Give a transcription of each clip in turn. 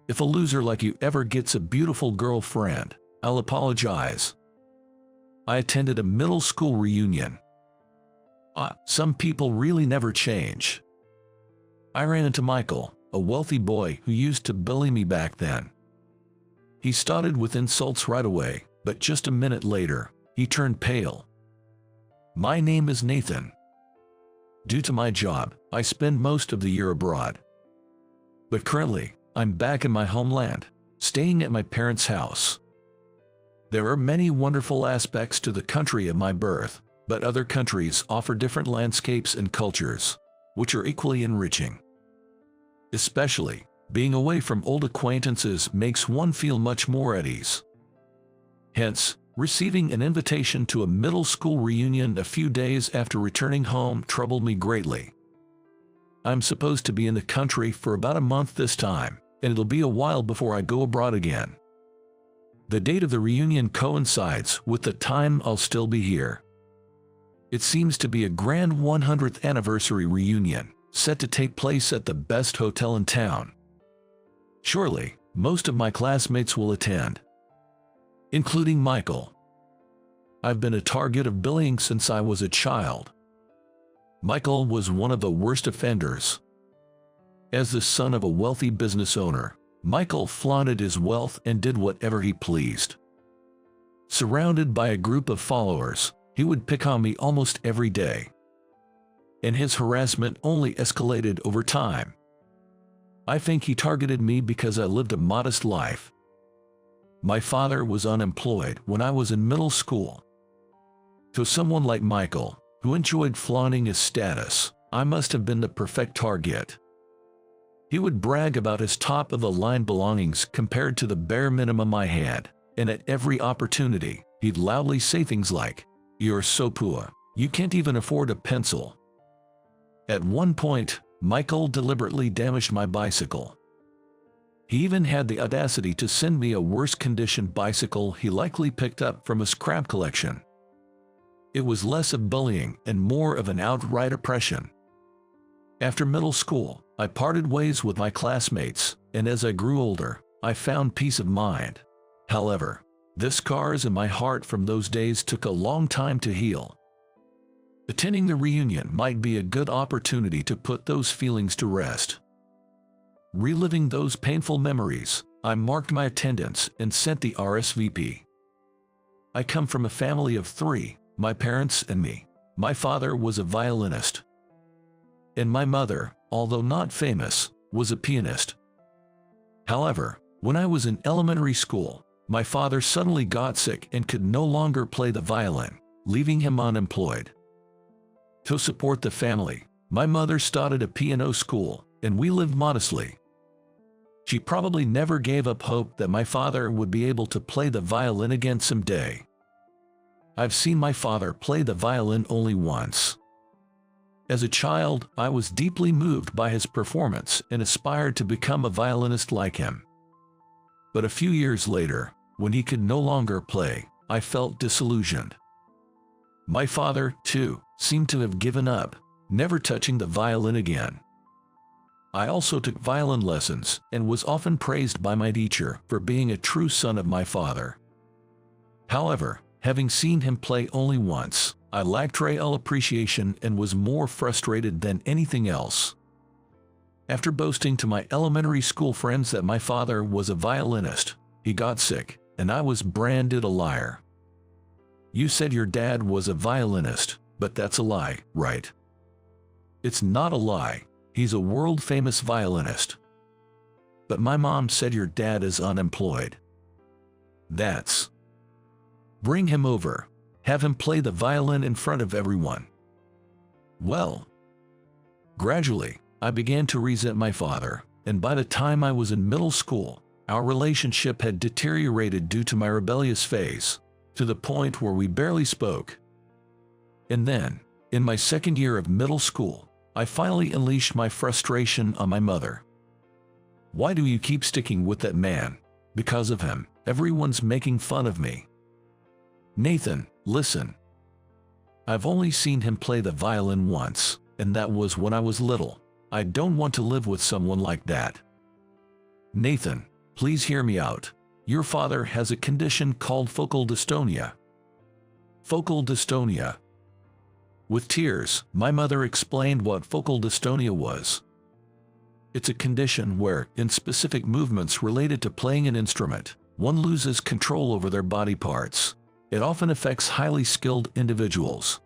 If a loser like you ever gets a beautiful girlfriend, I'll apologize. I attended a middle school reunion. Some people really never change. I ran into Michael, a wealthy boy who used to bully me back then. He started with insults right away, but just a minute later, he turned pale. My name is Nathan. Due to my job, I spend most of the year abroad. But currently, I'm back in my homeland, staying at my parents' house. There are many wonderful aspects to the country of my birth, but other countries offer different landscapes and cultures, which are equally enriching. Especially, being away from old acquaintances makes one feel much more at ease. Hence, receiving an invitation to a middle school reunion a few days after returning home troubled me greatly. I'm supposed to be in the country for about a month this time, and it'll be a while before I go abroad again. The date of the reunion coincides with the time I'll still be here. It seems to be a grand 100th anniversary reunion, set to take place at the best hotel in town. Surely, most of my classmates will attend, including Michael. I've been a target of bullying since I was a child. Michael was one of the worst offenders. As the son of a wealthy business owner, Michael flaunted his wealth and did whatever he pleased. Surrounded by a group of followers, he would pick on me almost every day. And his harassment only escalated over time. I think he targeted me because I lived a modest life. My father was unemployed when I was in middle school. To someone like Michael, who enjoyed flaunting his status, I must have been the perfect target. He would brag about his top-of-the-line belongings compared to the bare minimum I had, and at every opportunity, he'd loudly say things like, "You're so poor, you can't even afford a pencil." At one point, Michael deliberately damaged my bicycle. He even had the audacity to send me a worse-conditioned bicycle he likely picked up from a scrap collection. It was less of bullying and more of an outright oppression. After middle school, I parted ways with my classmates, and as I grew older, I found peace of mind. However, the scars in my heart from those days took a long time to heal. Attending the reunion might be a good opportunity to put those feelings to rest. Reliving those painful memories, I marked my attendance and sent the RSVP. I come from a family of 3, my parents and me. My father was a violinist, and my mother, although not famous, was a pianist. However, when I was in elementary school, my father suddenly got sick and could no longer play the violin, leaving him unemployed. To support the family, my mother started a piano school, and we lived modestly. She probably never gave up hope that my father would be able to play the violin again someday. I've seen my father play the violin only once. As a child, I was deeply moved by his performance and aspired to become a violinist like him. But a few years later, when he could no longer play, I felt disillusioned. My father, too, seemed to have given up, never touching the violin again. I also took violin lessons and was often praised by my teacher for being a true son of my father. However, having seen him play only once, I lacked real appreciation and was more frustrated than anything else. After boasting to my elementary school friends that my father was a violinist, he got sick, and I was branded a liar. "You said your dad was a violinist, but that's a lie, right?" "It's not a lie. He's a world-famous violinist." "But my mom said your dad is unemployed." "That's..." "Bring him over. Have him play the violin in front of everyone." Well, gradually, I began to resent my father, and by the time I was in middle school, our relationship had deteriorated due to my rebellious phase, to the point where we barely spoke. And then, in my second year of middle school, I finally unleashed my frustration on my mother. "Why do you keep sticking with that man? Because of him, everyone's making fun of me." "Nathan, listen. I've only seen him play the violin once, and that was when I was little. I don't want to live with someone like that." "Nathan, Please hear me out. Your father has a condition called focal dystonia. Focal dystonia. With tears, my mother explained what focal dystonia was. It's a condition where, in specific movements related to playing an instrument, one loses control over their body parts. It often affects highly skilled individuals.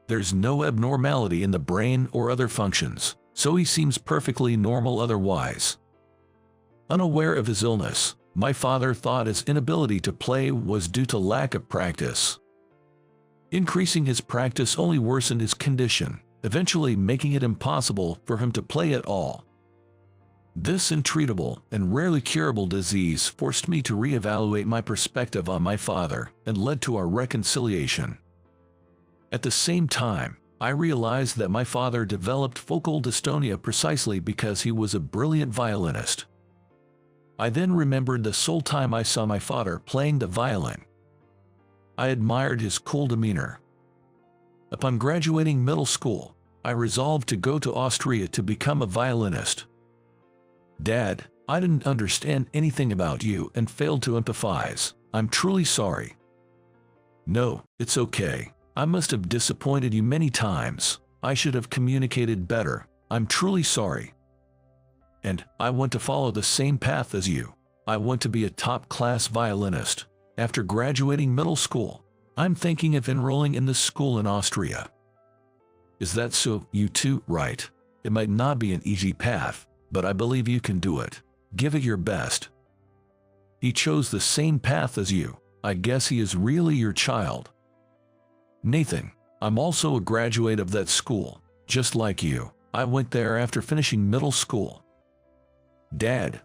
There's no abnormality in the brain or other functions, so he seems perfectly normal otherwise. Unaware of his illness, my father thought his inability to play was due to lack of practice. Increasing his practice only worsened his condition, eventually making it impossible for him to play at all. This untreatable and rarely curable disease forced me to reevaluate my perspective on my father and led to our reconciliation. At the same time, I realized that my father developed focal dystonia precisely because he was a brilliant violinist. I then remembered the sole time I saw my father playing the violin. I admired his cool demeanor. Upon graduating middle school, I resolved to go to Austria to become a violinist. Dad, I didn't understand anything about you and failed to empathize. I'm truly sorry. No, it's okay. I must have disappointed you many times. I should have communicated better. I'm truly sorry. And I want to follow the same path as you. I want to be a top-class violinist. After graduating middle school, I'm thinking of enrolling in this school in Austria. Is that so? You too, right? It might not be an easy path, but I believe you can do it. Give it your best. He chose the same path as you. I guess he is really your child. Nathan, I'm also a graduate of that school, just like you. I went there after finishing middle school. Dad,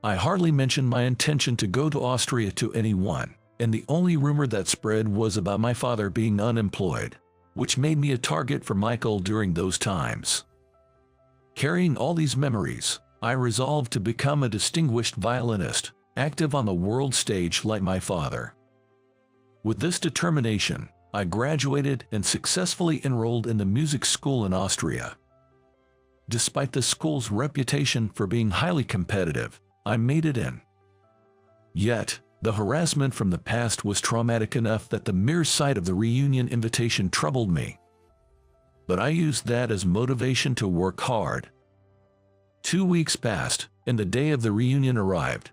I hardly mentioned my intention to go to Austria to anyone, and the only rumor that spread was about my father being unemployed, which made me a target for Michael during those times. Carrying all these memories, I resolved to become a distinguished violinist, active on the world stage like my father. With this determination, I graduated and successfully enrolled in the music school in Austria. Despite the school's reputation for being highly competitive, I made it in. Yet, the harassment from the past was traumatic enough that the mere sight of the reunion invitation troubled me. But I used that as motivation to work hard. 2 weeks passed, and the day of the reunion arrived.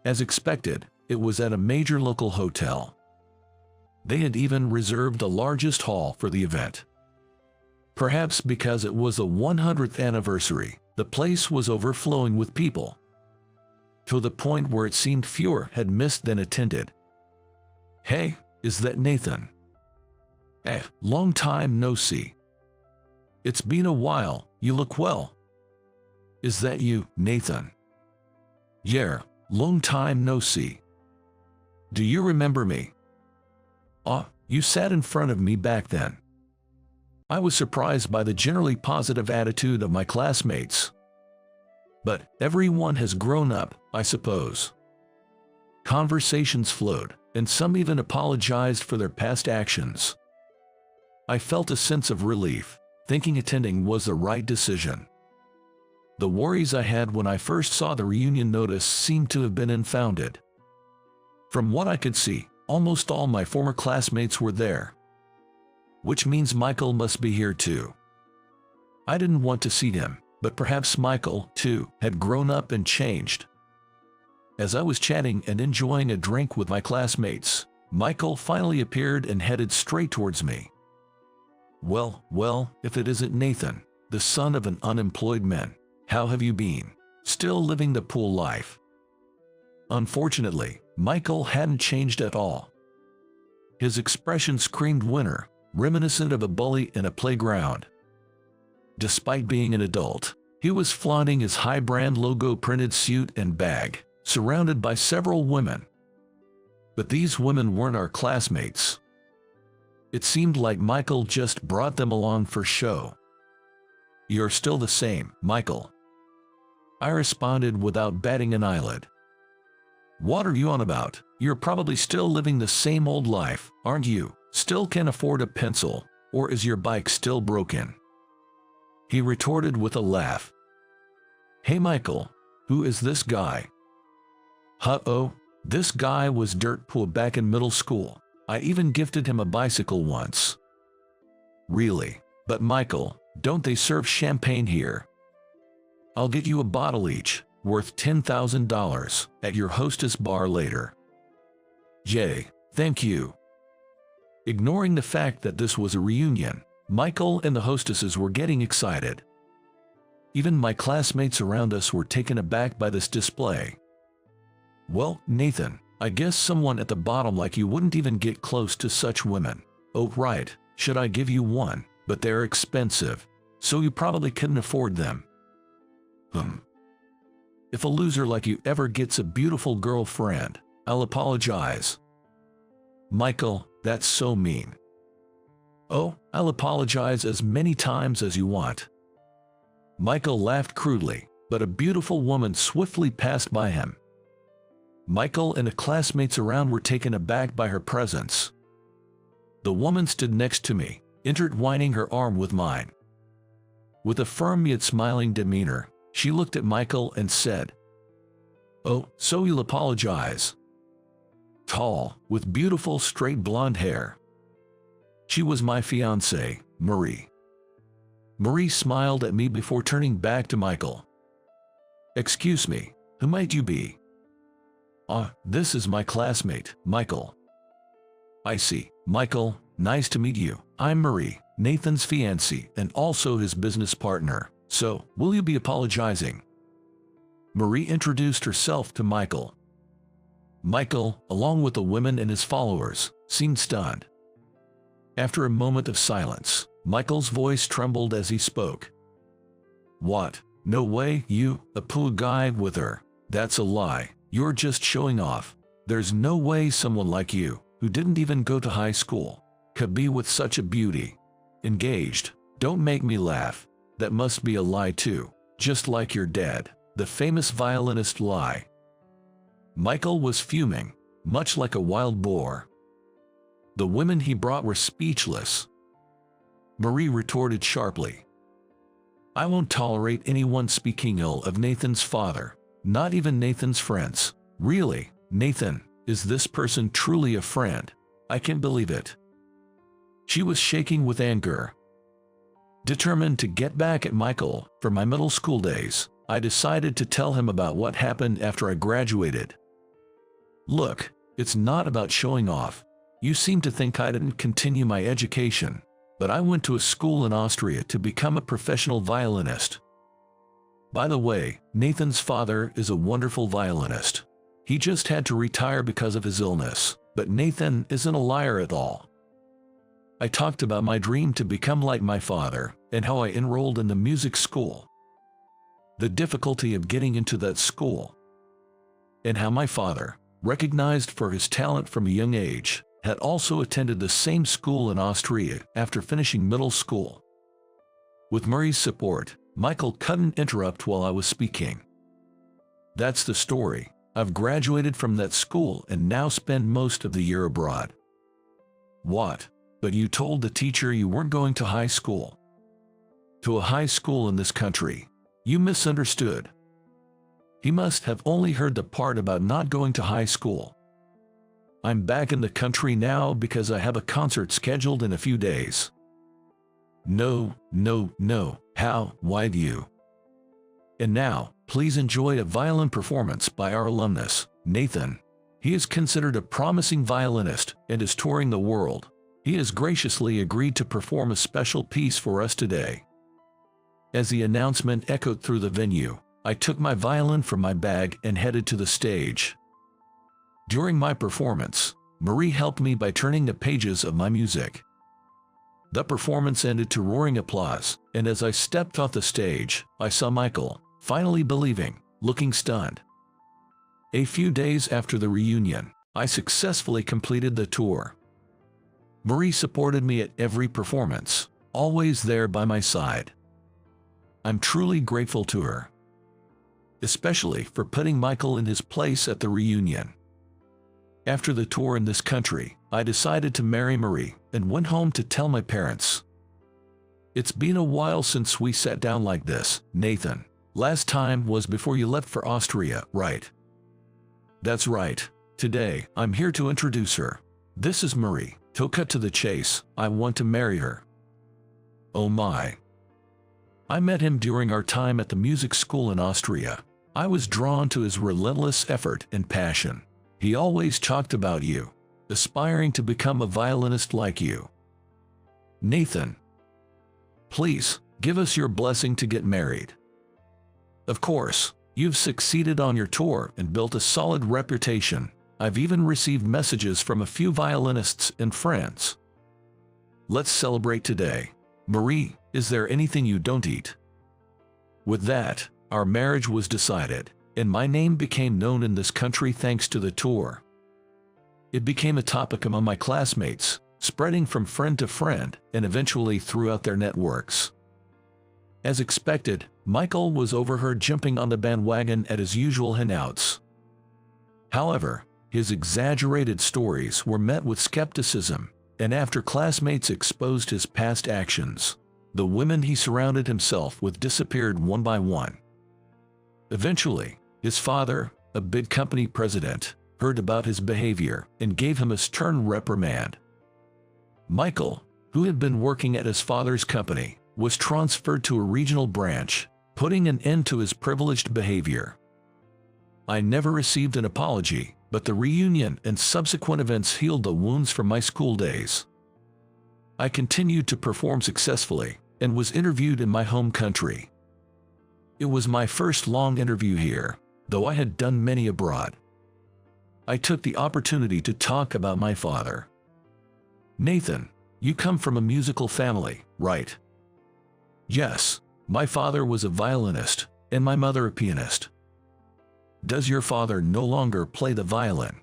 As expected, it was at a major local hotel. They had even reserved the largest hall for the event. Perhaps because it was the 100th anniversary, the place was overflowing with people, to the point where it seemed fewer had missed than attended. Hey, is that Nathan? Long time no see. It's been a while, you look well. Is that you, Nathan? Yeah, long time no see. Do you remember me? You sat in front of me back then. I was surprised by the generally positive attitude of my classmates. But everyone has grown up, I suppose. Conversations flowed, and some even apologized for their past actions. I felt a sense of relief, thinking attending was the right decision. The worries I had when I first saw the reunion notice seemed to have been unfounded. From what I could see, almost all my former classmates were there. Which means Michael must be here too. I didn't want to see him, but perhaps Michael, too, had grown up and changed. As I was chatting and enjoying a drink with my classmates, Michael finally appeared and headed straight towards me. Well, if it isn't Nathan, the son of an unemployed man, how have you been? Still living the pool life? Unfortunately, Michael hadn't changed at all. His expression screamed winter, reminiscent of a bully in a playground. Despite being an adult, he was flaunting his high-brand logo-printed suit and bag, surrounded by several women. But these women weren't our classmates. It seemed like Michael just brought them along for show. You're still the same, Michael. I responded without batting an eyelid. What are you on about? You're probably still living the same old life, aren't you? Still can't afford a pencil, or is your bike still broken? He retorted with a laugh. Hey Michael, Who is this guy? Oh, this guy was dirt poor back in middle school. I even gifted him a bicycle once. Really? But Michael, don't they serve champagne here? I'll get you a bottle each, worth $10,000, at your hostess bar later. Jay, thank you. Ignoring the fact that this was a reunion, Michael and the hostesses were getting excited. Even my classmates around us were taken aback by this display. Well, Nathan, I guess someone at the bottom like you wouldn't even get close to such women. Oh right, should I give you one? But they're expensive, so you probably couldn't afford them. If a loser like you ever gets a beautiful girlfriend, I'll apologize. Michael, that's so mean. Oh, I'll apologize as many times as you want. Michael laughed crudely, but a beautiful woman swiftly passed by him. Michael and the classmates around were taken aback by her presence. The woman stood next to me, intertwining her arm with mine. With a firm yet smiling demeanor, she looked at Michael and said, "Oh, so you'll apologize." Tall, with beautiful straight blonde hair. She was my fiancée, Marie. Marie smiled at me before turning back to Michael. "Excuse me, who might you be?" This is my classmate, Michael." "I see. Michael, nice to meet you. I'm Marie, Nathan's fiancée and also his business partner. So, will you be apologizing?" Marie introduced herself to Michael. Michael, along with the women and his followers, seemed stunned. After a moment of silence, Michael's voice trembled as he spoke. "What? No way, you, a poor guy with her. That's a lie. You're just showing off. There's no way someone like you, who didn't even go to high school, could be with such a beauty. Engaged. Don't make me laugh. That must be a lie too, just like your dad, the famous violinist lie." Michael was fuming, much like a wild boar. The women he brought were speechless. Marie retorted sharply, "I won't tolerate anyone speaking ill of Nathan's father, not even Nathan's friends. Really, Nathan, is this person truly a friend? I can't believe it." She was shaking with anger. Determined to get back at Michael for my middle school days, I decided to tell him about what happened after I graduated. "Look, it's not about showing off. You seem to think I didn't continue my education, but I went to a school in Austria to become a professional violinist. By the way, Nathan's father is a wonderful violinist. He just had to retire because of his illness, but Nathan isn't a liar at all." I talked about my dream to become like my father and how I enrolled in the music school. The difficulty of getting into that school. And how my father, recognized for his talent from a young age, had also attended the same school in Austria after finishing middle school. With Marie's support, Michael couldn't interrupt while I was speaking. "That's the story. I've graduated from that school and now spend most of the year abroad." "What? But you told the teacher you weren't going to high school." "To a high school in this country. You misunderstood." He must have only heard the part about not going to high school. "I'm back in the country now because I have a concert scheduled in a few days." No. How? Why do you?" "And now, please enjoy a violin performance by our alumnus, Nathan. He is considered a promising violinist and is touring the world. He has graciously agreed to perform a special piece for us today." As the announcement echoed through the venue, I took my violin from my bag and headed to the stage. During my performance, Marie helped me by turning the pages of my music. The performance ended to roaring applause, and as I stepped off the stage, I saw Michael, finally believing, looking stunned. A few days after the reunion, I successfully completed the tour. Marie supported me at every performance, always there by my side. I'm truly grateful to her, especially for putting Michael in his place at the reunion. After the tour in this country, I decided to marry Marie and went home to tell my parents. "It's been a while since we sat down like this, Nathan. Last time was before you left for Austria, right? That's right. Today, I'm here to introduce her. This is Marie. To cut to the chase, I want to marry her. Oh my. I met him during our time at the music school in Austria. I was drawn to his relentless effort and passion. He always talked about you, aspiring to become a violinist like you. Nathan, please, give us your blessing to get married. Of course, you've succeeded on your tour and built a solid reputation. I've even received messages from a few violinists and friends. Let's celebrate today. Marie, is there anything you don't eat? With that, our marriage was decided, and my name became known in this country thanks to the tour. It became a topic among my classmates, spreading from friend to friend and eventually throughout their networks. As expected, Michael was overheard jumping on the bandwagon at his usual hangouts. However, his exaggerated stories were met with skepticism, and after classmates exposed his past actions, the women he surrounded himself with disappeared one by one. Eventually, his father, a big company president, heard about his behavior and gave him a stern reprimand. Michael, who had been working at his father's company, was transferred to a regional branch, putting an end to his privileged behavior. I never received an apology, but the reunion and subsequent events healed the wounds from my school days. I continued to perform successfully and was interviewed in my home country. It was my first long interview here, though I had done many abroad. I took the opportunity to talk about my father. Nathan, you come from a musical family, right? Yes, my father was a violinist, and my mother a pianist. Does your father no longer play the violin?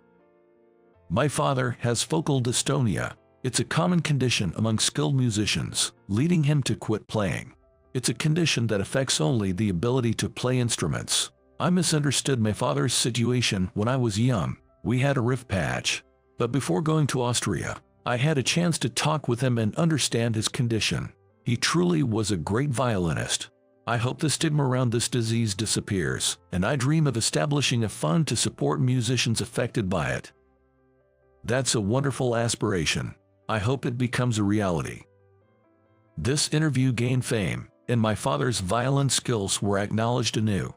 My father has focal dystonia. It's a common condition among skilled musicians, leading him to quit playing. It's a condition that affects only the ability to play instruments. I misunderstood my father's situation when I was young. We had a rift patch. But before going to Austria, I had a chance to talk with him and understand his condition. He truly was a great violinist. I hope the stigma around this disease disappears, and I dream of establishing a fund to support musicians affected by it. That's a wonderful aspiration. I hope it becomes a reality. This interview gained fame, and my father's violin skills were acknowledged anew.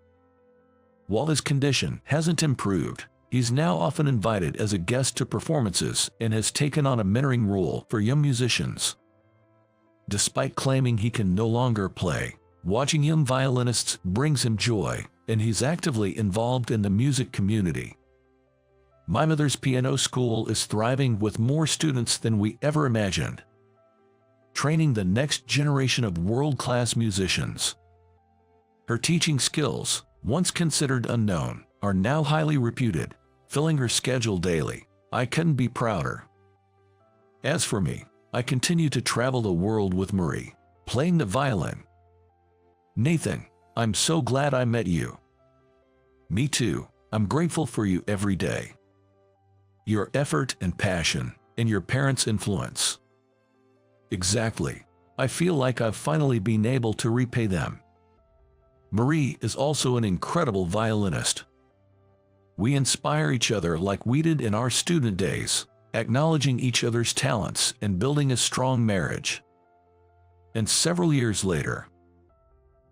While his condition hasn't improved, he's now often invited as a guest to performances and has taken on a mentoring role for young musicians. Despite claiming he can no longer play, watching young violinists brings him joy, and he's actively involved in the music community. My mother's piano school is thriving with more students than we ever imagined, training the next generation of world-class musicians. Her teaching skills, once considered unknown, are now highly reputed, filling her schedule daily. I couldn't be prouder. As for me, I continue to travel the world with Marie, playing the violin. Nathan, I'm so glad I met you. Me too. I'm grateful for you every day. Your effort and passion, and your parents' influence. Exactly. I feel like I've finally been able to repay them. Marie is also an incredible violinist. We inspire each other like we did in our student days, acknowledging each other's talents and building a strong marriage. And several years later,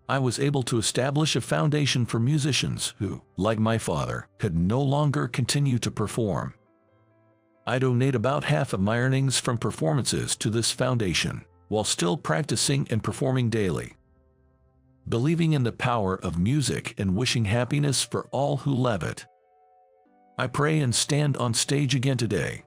I was able to establish a foundation for musicians who, like my father, could no longer continue to perform. I donate about half of my earnings from performances to this foundation, while still practicing and performing daily. Believing in the power of music and wishing happiness for all who love it. I pray and stand on stage again today,